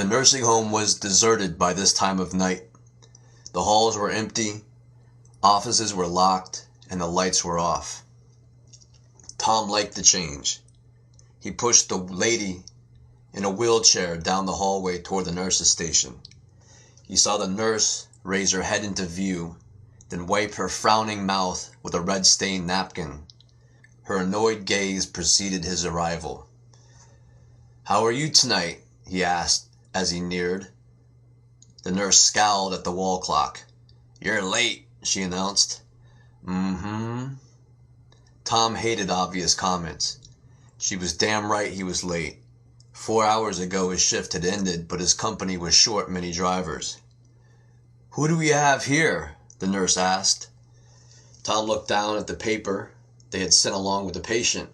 The nursing home was deserted by this time of night. The halls were empty, offices were locked, and the lights were off. Tom liked the change. He pushed the lady in a wheelchair down the hallway toward the nurse's station. He saw the nurse raise her head into view, then wipe her frowning mouth with a red-stained napkin. Her annoyed gaze preceded his arrival. "How are you tonight?" he asked as he neared. The nurse scowled at the wall clock. "You're late," she announced. "Mm-hmm." Tom hated obvious comments. She was damn right he was late. 4 hours ago his shift had ended, but his company was short many drivers. "Who do we have here?" the nurse asked. Tom looked down at the paper they had sent along with the patient.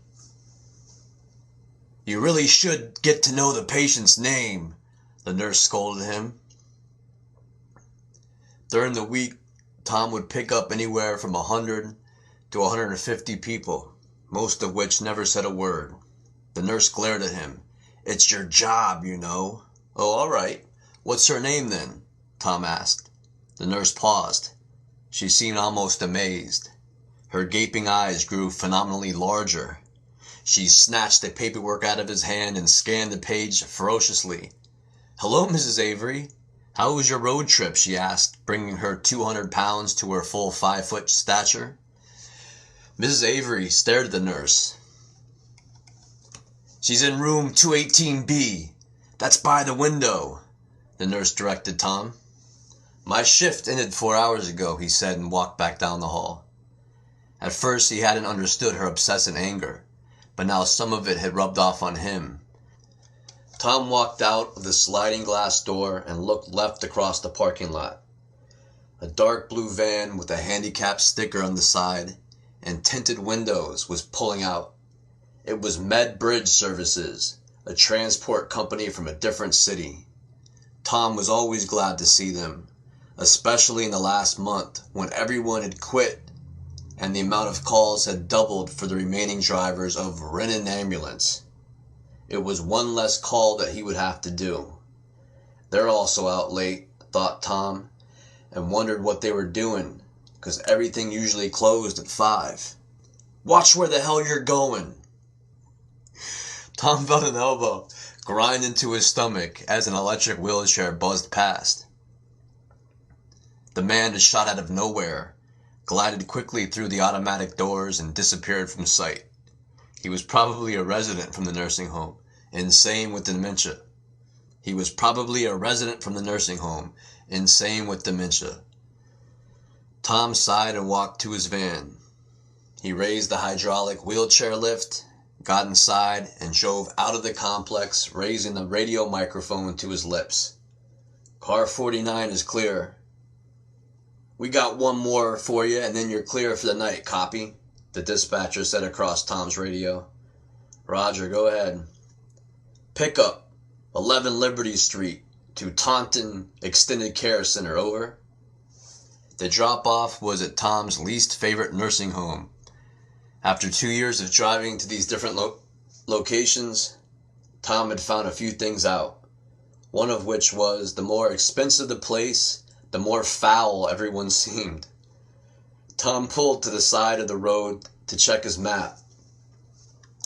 "You really should get to know the patient's name," the nurse scolded him. During the week, Tom would pick up anywhere from 100 to 150 people, most of which never said a word. The nurse glared at him. "It's your job, you know." "Oh, all right. What's her name, then?" Tom asked. The nurse paused. She seemed almost amazed. Her gaping eyes grew phenomenally larger. She snatched the paperwork out of his hand and scanned the page ferociously. "Hello, Mrs. Avery. How was your road trip?" she asked, bringing her 200 pounds to her full 5-foot stature. Mrs. Avery stared at the nurse. "She's in room 218B. That's by the window," the nurse directed Tom. "My shift ended 4 hours ago," he said, and walked back down the hall. At first he hadn't understood her obsessive anger, but now some of it had rubbed off on him. Tom walked out of the sliding glass door and looked left across the parking lot. A dark blue van with a handicap sticker on the side and tinted windows was pulling out. It was Med Bridge Services, a transport company from a different city. Tom was always glad to see them, especially in the last month when everyone had quit and the amount of calls had doubled for the remaining drivers of Renton Ambulance. It was one less call that he would have to do. They're also out late, thought Tom, and wondered what they were doing, because everything usually closed at 5. "Watch where the hell you're going." Tom felt an elbow grind into his stomach as an electric wheelchair buzzed past. The man had shot out of nowhere, glided quickly through the automatic doors, and disappeared from sight. He was probably a resident from the nursing home, insane with dementia. Tom sighed and walked to his van. He raised the hydraulic wheelchair lift, got inside, and drove out of the complex, raising the radio microphone to his lips. "Car 49 is clear." "We got one more for you, and then you're clear for the night, copy," the dispatcher said across Tom's radio. "Roger, go ahead." "Pickup, 11 Liberty Street, to Taunton Extended Care Center, over." The drop-off was at Tom's least favorite nursing home. After 2 years of driving to these different locations, Tom had found a few things out. One of which was, the more expensive the place, the more foul everyone seemed. Tom pulled to the side of the road to check his map.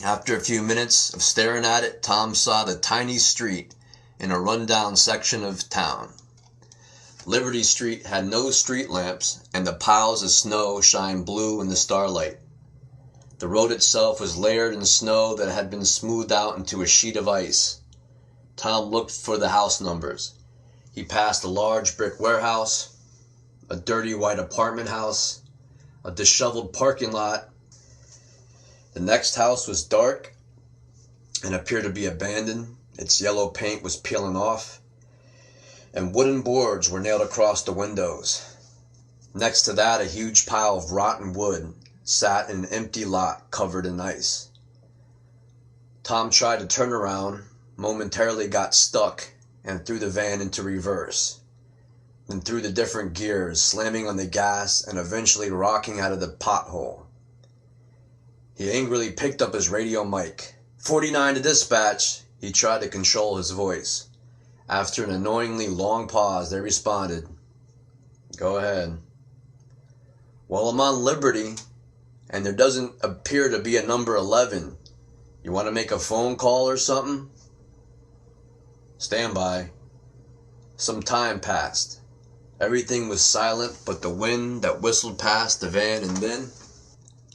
After a few minutes of staring at it, Tom saw the tiny street in a rundown section of town. Liberty Street had no street lamps, and the piles of snow shined blue in the starlight. The road itself was layered in snow that had been smoothed out into a sheet of ice. Tom looked for the house numbers. He passed a large brick warehouse, a dirty white apartment house, a disheveled parking lot. The next house was dark and appeared to be abandoned. Its yellow paint was peeling off, and wooden boards were nailed across the windows. Next to that, a huge pile of rotten wood sat in an empty lot covered in ice. Tom tried to turn around, momentarily got stuck, and threw the van into reverse, then threw the different gears, slamming on the gas and eventually rocking out of the pothole. He angrily picked up his radio mic. 49 to dispatch. He tried to control his voice. After an annoyingly long pause, they responded, "Go ahead." "Well, I'm on Liberty, and there doesn't appear to be a number 11. You want to make a phone call or something?" "Stand by." Some time passed. Everything was silent but the wind that whistled past the van, and then,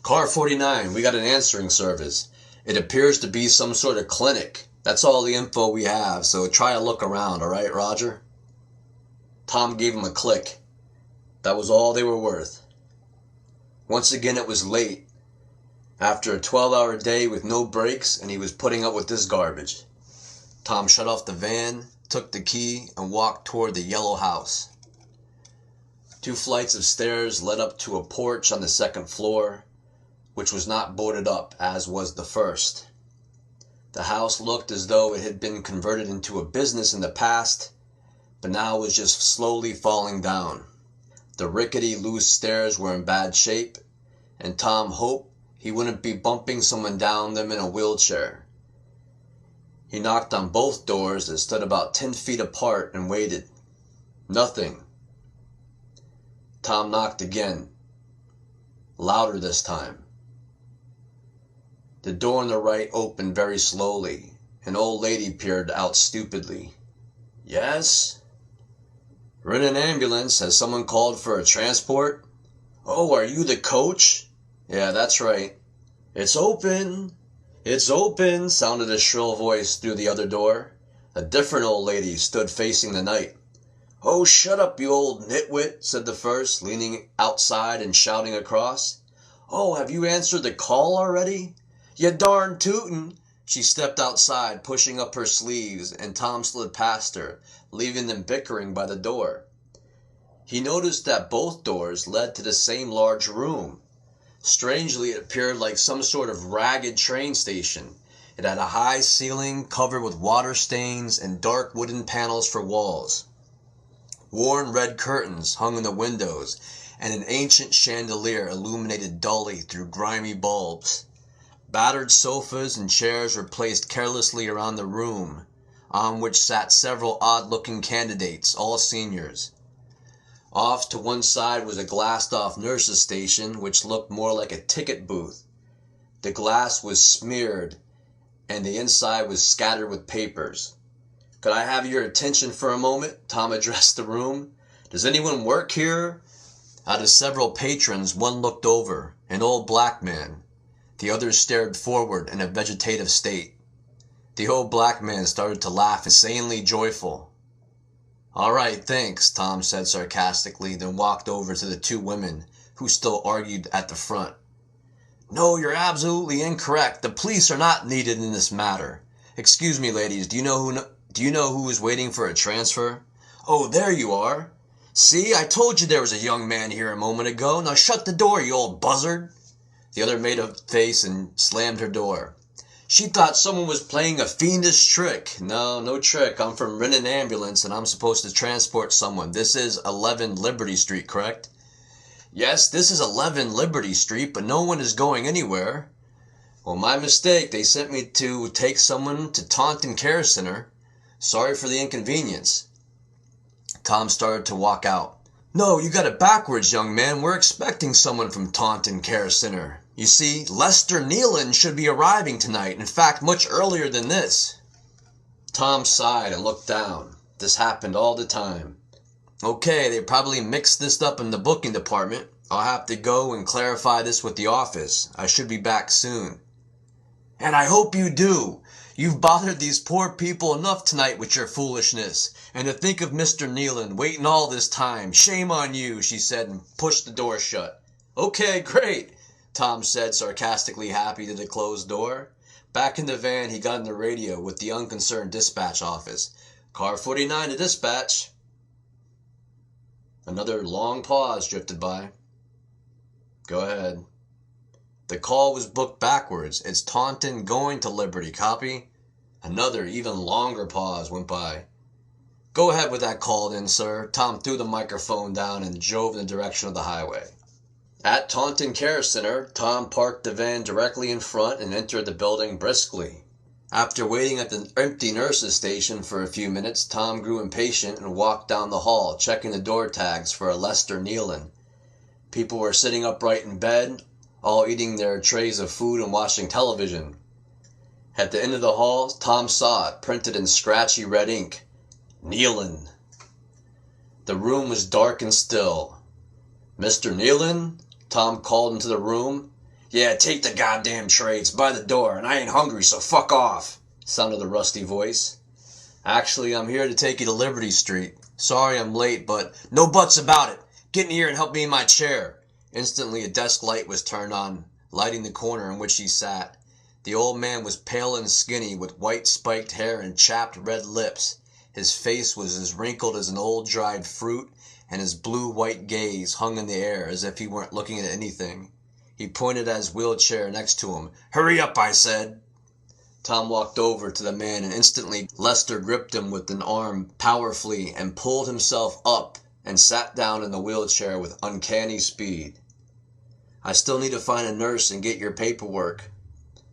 "Car 49, we got an answering service. It appears to be some sort of clinic. That's all the info we have, so try to look around, alright, Roger?" Tom gave him a click. That was all they were worth. Once again it was late, after a 12-hour day with no breaks, and he was putting up with this garbage. Tom shut off the van, took the key, and walked toward the yellow house. 2 flights of stairs led up to a porch on the second floor, which was not boarded up as was the first. The house looked as though it had been converted into a business in the past, but now was just slowly falling down. The rickety, loose stairs were in bad shape, and Tom hoped he wouldn't be bumping someone down them in a wheelchair. He knocked on both doors that stood about 10 feet apart and waited. Nothing. Tom knocked again, louder this time. The door on the right opened very slowly. An old lady peered out stupidly. "Yes?" "We're in an ambulance. Has someone called for a transport?" "Oh, are you the coach?" "Yeah, that's right." "It's open. It's open," sounded a shrill voice through the other door. A different old lady stood facing the night. "Oh, shut up, you old nitwit," said the first, leaning outside and shouting across. "Oh, have you answered the call already?" "You darn tootin'." She stepped outside, pushing up her sleeves, and Tom slid past her, leaving them bickering by the door. He noticed that both doors led to the same large room. Strangely, it appeared like some sort of ragged train station. It had a high ceiling covered with water stains and dark wooden panels for walls. Worn red curtains hung in the windows, and an ancient chandelier illuminated dully through grimy bulbs. Battered sofas and chairs were placed carelessly around the room, on which sat several odd-looking candidates, all seniors. Off to one side was a glassed-off nurse's station, which looked more like a ticket booth. The glass was smeared, and the inside was scattered with papers. "Could I have your attention for a moment?" Tom addressed the room. "Does anyone work here?" Out of several patrons, one looked over, an old black man. The others stared forward in a vegetative state. The old black man started to laugh, insanely joyful. "All right, thanks," Tom said sarcastically, then walked over to the 2 women, who still argued at the front. "No, you're absolutely incorrect. The police are not needed in this matter. Excuse me, ladies, do you know who is waiting for a transfer?" "Oh, there you are. See, I told you there was a young man here a moment ago. Now shut the door, you old buzzard." The other made a face and slammed her door. "She thought someone was playing a fiendish trick." No trick. I'm from Renton Ambulance, and I'm supposed to transport someone. This is 11 Liberty Street, correct?" "Yes, this is 11 Liberty Street, but no one is going anywhere." "Well, my mistake. They sent me to take someone to Taunton Care Center. Sorry for the inconvenience." Tom started to walk out. "No, you got it backwards, young man. We're expecting someone from Taunton Care Center. You see, Lester Nealin should be arriving tonight, in fact, much earlier than this." Tom sighed and looked down. This happened all the time. "Okay, they probably mixed this up in the booking department. I'll have to go and clarify this with the office. I should be back soon." "And I hope you do. You've bothered these poor people enough tonight with your foolishness. And to think of Mr. Nealin waiting all this time. Shame on you," she said, and pushed the door shut. "Okay, great," Tom said, sarcastically happy to the closed door. Back in the van, he got on the radio with the unconcerned dispatch office. "Car 49 to dispatch." Another long pause drifted by. "Go ahead." "The call was booked backwards. It's Taunton going to Liberty, copy?" Another, even longer pause went by. "Go ahead with that call then, sir." Tom threw the microphone down and drove in the direction of the highway. At Taunton Care Center, Tom parked the van directly in front and entered the building briskly. After waiting at the empty nurse's station for a few minutes, Tom grew impatient and walked down the hall, checking the door tags for a Lester Nealin. People were sitting upright in bed, all eating their trays of food and watching television. At the end of the hall, Tom saw it, printed in scratchy red ink. Nealin. The room was dark and still. "Mr. Nealin?" Tom called into the room. "Yeah, take the goddamn tray. It's by the door, and I ain't hungry, so fuck off," sounded the rusty voice. "Actually, I'm here to take you to Liberty Street. Sorry I'm late, but—" "No buts about it. Get in here and help me in my chair." Instantly, a desk light was turned on, lighting the corner in which he sat. The old man was pale and skinny, with white spiked hair and chapped red lips. His face was as wrinkled as an old dried fruit, and his blue-white gaze hung in the air as if he weren't looking at anything. He pointed at his wheelchair next to him. "Hurry up, I said." Tom walked over to the man, and instantly Lester gripped him with an arm powerfully and pulled himself up and sat down in the wheelchair with uncanny speed. "I still need to find a nurse and get your paperwork,"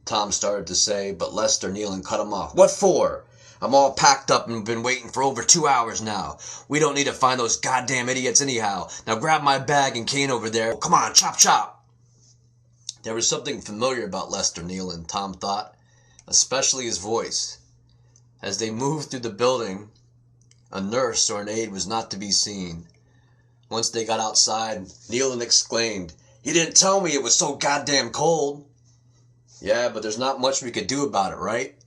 Tom started to say, but Lester Nealin cut him off. "What for? I'm all packed up and been waiting for over 2 hours now. We don't need to find those goddamn idiots anyhow. Now grab my bag and cane over there. Come on, chop chop." There was something familiar about Lester Nealin, Tom thought, especially his voice. As they moved through the building, a nurse or an aide was not to be seen. Once they got outside, Nealin exclaimed, "You didn't tell me it was so goddamn cold." "Yeah, but there's not much we could do about it, right?"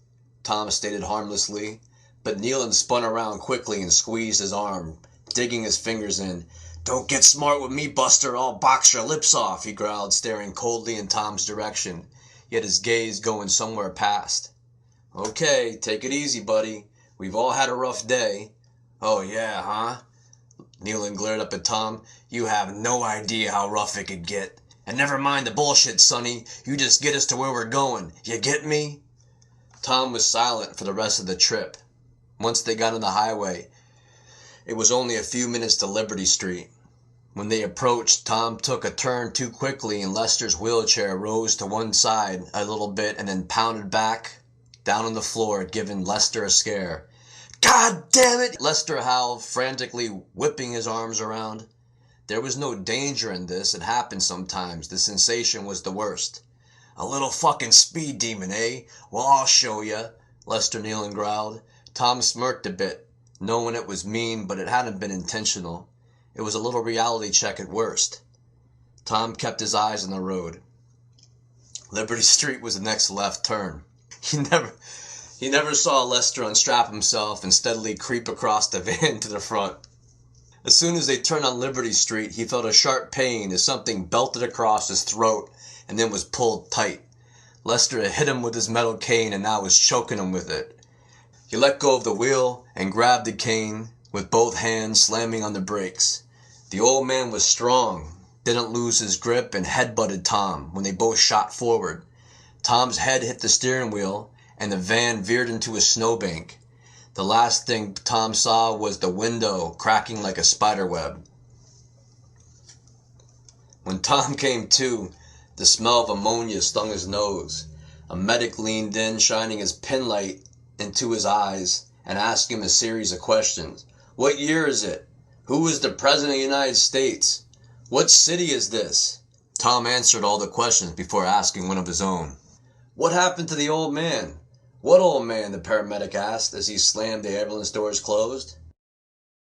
Tom stated harmlessly, but Nealin spun around quickly and squeezed his arm, digging his fingers in. "Don't get smart with me, Buster, I'll box your lips off," he growled, staring coldly in Tom's direction, yet his gaze going somewhere past. "Okay, take it easy, buddy. We've all had a rough day." "Oh yeah, huh?" Nealin glared up at Tom. "You have no idea how rough it could get. And never mind the bullshit, Sonny. You just get us to where we're going. You get me?" Tom was silent for the rest of the trip. Once they got on the highway, it was only a few minutes to Liberty Street. When they approached, Tom took a turn too quickly and Lester's wheelchair rose to one side a little bit and then pounded back down on the floor, giving Lester a scare. "God damn it!" Lester howled, frantically whipping his arms around. There was no danger in this. It happened sometimes. The sensation was the worst. "A little fucking speed demon, eh? Well, I'll show ya," Lester Nealin growled. Tom smirked a bit, knowing it was mean, but it hadn't been intentional. It was a little reality check at worst. Tom kept his eyes on the road. Liberty Street was the next left turn. He never saw Lester unstrap himself and steadily creep across the van to the front. As soon as they turned on Liberty Street, he felt a sharp pain as something belted across his throat and then was pulled tight. Lester had hit him with his metal cane and now was choking him with it. He let go of the wheel and grabbed the cane with both hands, slamming on the brakes. The old man was strong, didn't lose his grip, and headbutted Tom when they both shot forward. Tom's head hit the steering wheel, and the van veered into a snowbank. The last thing Tom saw was the window cracking like a spiderweb. When Tom came to, the smell of ammonia stung his nose. A medic leaned in, shining his penlight into his eyes, and asked him a series of questions. "What year is it? Who is the President of the United States? What city is this?" Tom answered all the questions before asking one of his own. "What happened to the old man?" "What old man?" the paramedic asked as he slammed the ambulance doors closed.